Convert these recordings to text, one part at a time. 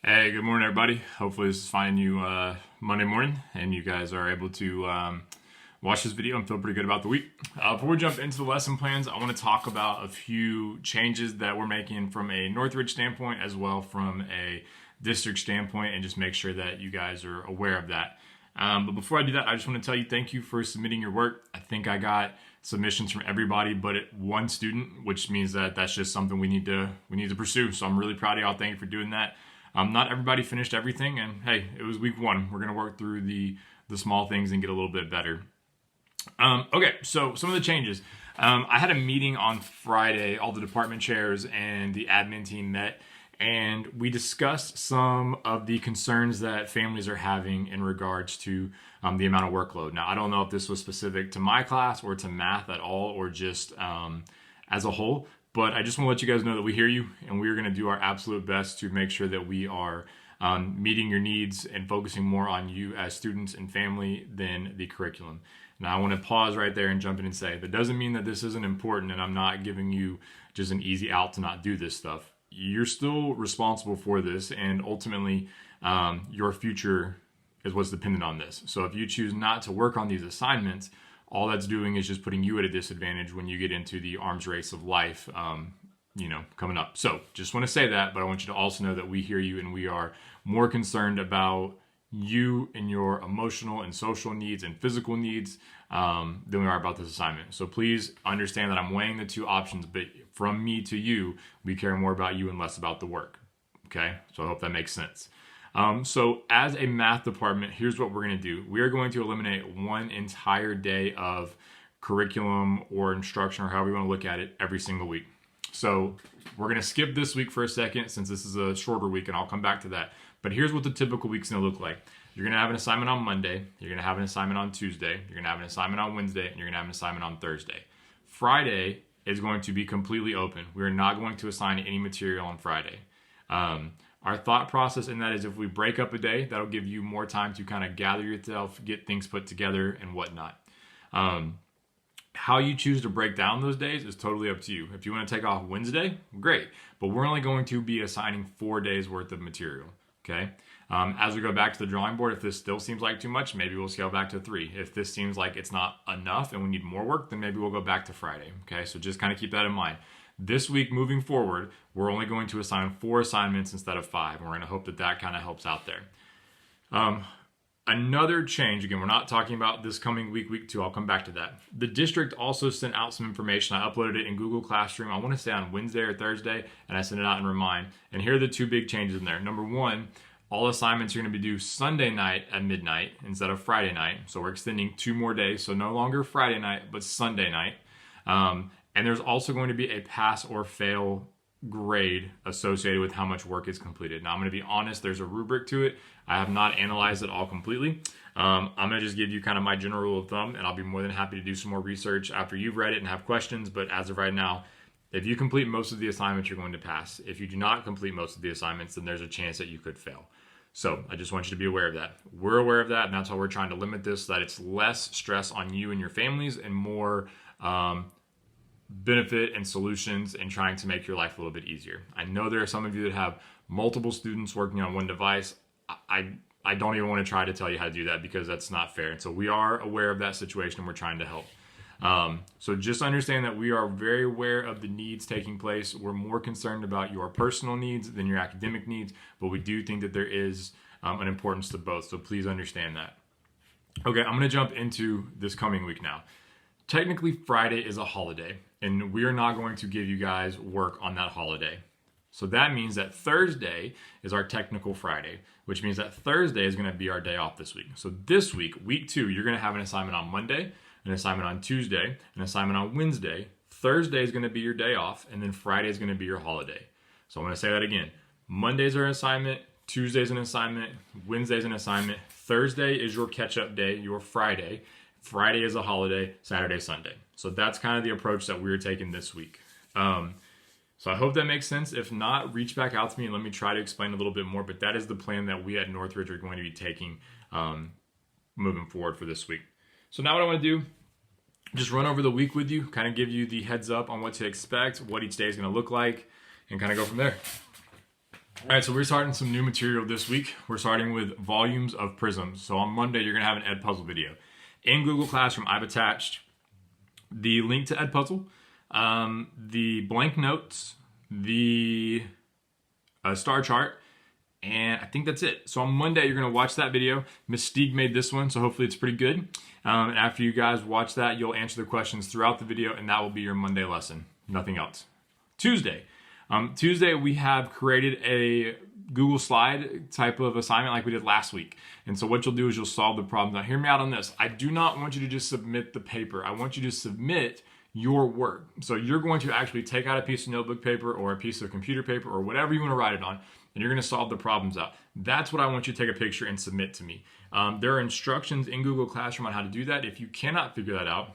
Hey, good morning, everybody. Hopefully, this is finding you Monday morning and you guys are able to watch this video and feel pretty good about the week. Before we jump into the lesson plans, I want to talk about a few changes that we're making from a Northridge standpoint as well from a district standpoint and just make sure that you guys are aware of that. But before I do that, I just want to tell you thank you for submitting your work. I think I got submissions from everybody but one student, which means that that's just something we need to pursue. So I'm really proud of y'all. Thank you for doing that. Not everybody finished everything, and hey, it was week one. We're gonna work through the small things and get a little bit better. Okay, so some of the changes. I had a meeting on Friday. All the department chairs and the admin team met, and we discussed some of the concerns that families are having in regards to the amount of workload. Now, I don't know if this was specific to my class or to math at all, or just as a whole. But I just want to let you guys know that we hear you and we're going to do our absolute best to make sure that we are meeting your needs and focusing more on you as students and family than the curriculum. Now, I want to pause right there and jump in and say that doesn't mean that this isn't important and I'm not giving you just an easy out to not do this stuff. You're still responsible for this, and ultimately your future is what's dependent on this. So if you choose not to work on these assignments, all that's doing is just putting you at a disadvantage when you get into the arms race of life, coming up. So just want to say that, but I want you to also know that we hear you and we are more concerned about you and your emotional and social needs and physical needs than we are about this assignment. So please understand that I'm weighing the two options, but from me to you, we care more about you and less about the work. Okay, so I hope that makes sense. So as a math department, here's what we're going to do. We are going to eliminate one entire day of curriculum or instruction, or however you want to look at it, every single week. So we're going to skip this week for a second since this is a shorter week, and I'll come back to that. But here's what the typical week's going to look like. You're going to have an assignment on Monday. You're going to have an assignment on Tuesday. You're going to have an assignment on Wednesday. And you're going to have an assignment on Thursday. Friday is going to be completely open. We are not going to assign any material on Friday. Our thought process in that is if we break up a day, that'll give you more time to kind of gather yourself, get things put together and whatnot. How you choose to break down those days is totally up to you. If you want to take off Wednesday, great. But we're only going to be assigning 4 days worth of material, okay? As we go back to the drawing board, if this still seems like too much, maybe we'll scale back to 3. If this seems like it's not enough and we need more work, then maybe we'll go back to Friday, okay? So just kind of keep that in mind. This week, moving forward, we're only going to assign 4 assignments instead of 5, and we're going to hope that that kind of helps out there. Another change, again, we're not talking about this coming week 2, I'll come back to that. The district also sent out some information. I uploaded it in Google Classroom, I want to say on Wednesday or Thursday, and I sent it out in Remind. And here are the 2 big changes in there. Number 1, all assignments are going to be due Sunday night at midnight instead of Friday night. So we're extending 2 more days, so no longer Friday night, but Sunday night. And there's also going to be a pass or fail grade associated with how much work is completed. Now, I'm going to be honest, there's a rubric to it. I have not analyzed it all completely. I'm going to just give you kind of my general rule of thumb, and I'll be more than happy to do some more research after you've read it and have questions. But as of right now, if you complete most of the assignments, you're going to pass. If you do not complete most of the assignments, then there's a chance that you could fail. So I just want you to be aware of that. We're aware of that, and that's why we're trying to limit this so that it's less stress on you and your families and more benefit and solutions and trying to make your life a little bit easier. I know there are some of you that have multiple students working on one device. I don't even want to try to tell you how to do that because that's not fair. And so we are aware of that situation and we're trying to help. So just understand that we are very aware of the needs taking place. We're more concerned about your personal needs than your academic needs, but we do think that there is an importance to both. So please understand that. Okay, I'm going to jump into this coming week now. Technically, Friday is a holiday, and we are not going to give you guys work on that holiday. So that means that Thursday is our technical Friday, which means that Thursday is going to be our day off this week. So this week, week 2, you're going to have an assignment on Monday, an assignment on Tuesday, an assignment on Wednesday. Thursday is going to be your day off, and then Friday is going to be your holiday. So I'm going to say that again. Monday's our assignment, Tuesday's an assignment, Wednesday's an assignment, Thursday is your catch-up day, your Friday. Friday is a holiday, Saturday, Sunday. So that's kind of the approach that we're taking this week. So I hope that makes sense. If not, reach back out to me and let me try to explain a little bit more. But that is the plan that we at Northridge are going to be taking moving forward for this week. So now what I want to do, just run over the week with you, kind of give you the heads up on what to expect, what each day is going to look like, and kind of go from there. All right, so we're starting some new material this week. We're starting with volumes of prisms. So on Monday, you're gonna have an Edpuzzle video. In Google Classroom, I've attached the link to Edpuzzle, the blank notes, the star chart, and I think that's it. So on Monday, you're gonna watch that video. Mystique made this one, so hopefully it's pretty good. And after you guys watch that, you'll answer the questions throughout the video, and that will be your Monday lesson, nothing else. Tuesday, we have created a Google Slide type of assignment like we did last week. And so what you'll do is you'll solve the problem. Now hear me out on this. I do not want you to just submit the paper. I want you to submit your work. So you're going to actually take out a piece of notebook paper or a piece of computer paper or whatever you want to write it on, and you're going to solve the problems out. That's what I want you to take a picture and submit to me. There are instructions in Google Classroom on how to do that. If you cannot figure that out,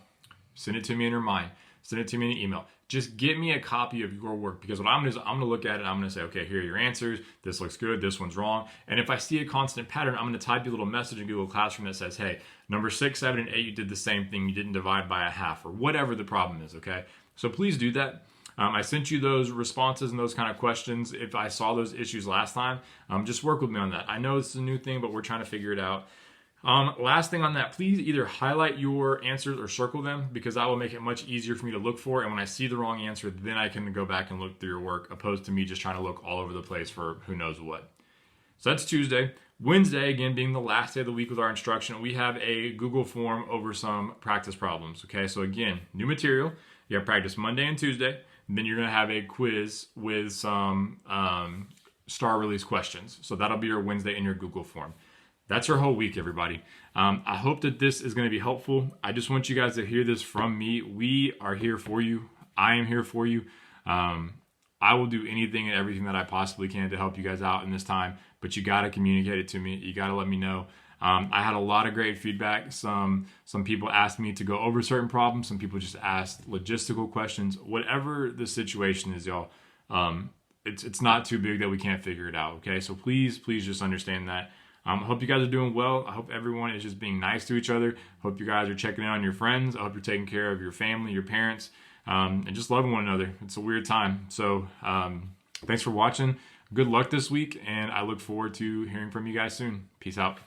send it to me in your mind. Send it to me in an email. Just get me a copy of your work, because what I'm going to do is I'm going to look at it and I'm going to say, okay, here are your answers. This looks good. This one's wrong. And if I see a constant pattern, I'm going to type you a little message in Google Classroom that says, hey, number 6, 7, and 8, you did the same thing. You didn't divide by a half, or whatever the problem is, okay? So please do that. I sent you those responses and those kind of questions. If I saw those issues last time, just work with me on that. I know it's a new thing, but we're trying to figure it out. Last thing on that, please either highlight your answers or circle them, because that will make it much easier for me to look for. And when I see the wrong answer, then I can go back and look through your work, opposed to me just trying to look all over the place for who knows what. So that's Tuesday. Wednesday, again, being the last day of the week with our instruction, we have a Google form over some practice problems. Okay, so again, new material. You have practice Monday and Tuesday. And then you're going to have a quiz with some star release questions. So that'll be your Wednesday in your Google form. That's our whole week, everybody. I hope that this is going to be helpful. I just want you guys to hear this from me. We are here for you. I am here for you. I will do anything and everything that I possibly can to help you guys out in this time, but you got to communicate it to me. You got to let me know. I had a lot of great feedback. Some people asked me to go over certain problems. Some people just asked logistical questions. Whatever the situation is, y'all, it's not too big that we can't figure it out, okay? So please just understand that. I hope you guys are doing well. I hope everyone is just being nice to each other. Hope you guys are checking in on your friends. I hope you're taking care of your family, your parents, and just loving one another. It's a weird time. So thanks for watching. Good luck this week, and I look forward to hearing from you guys soon. Peace out.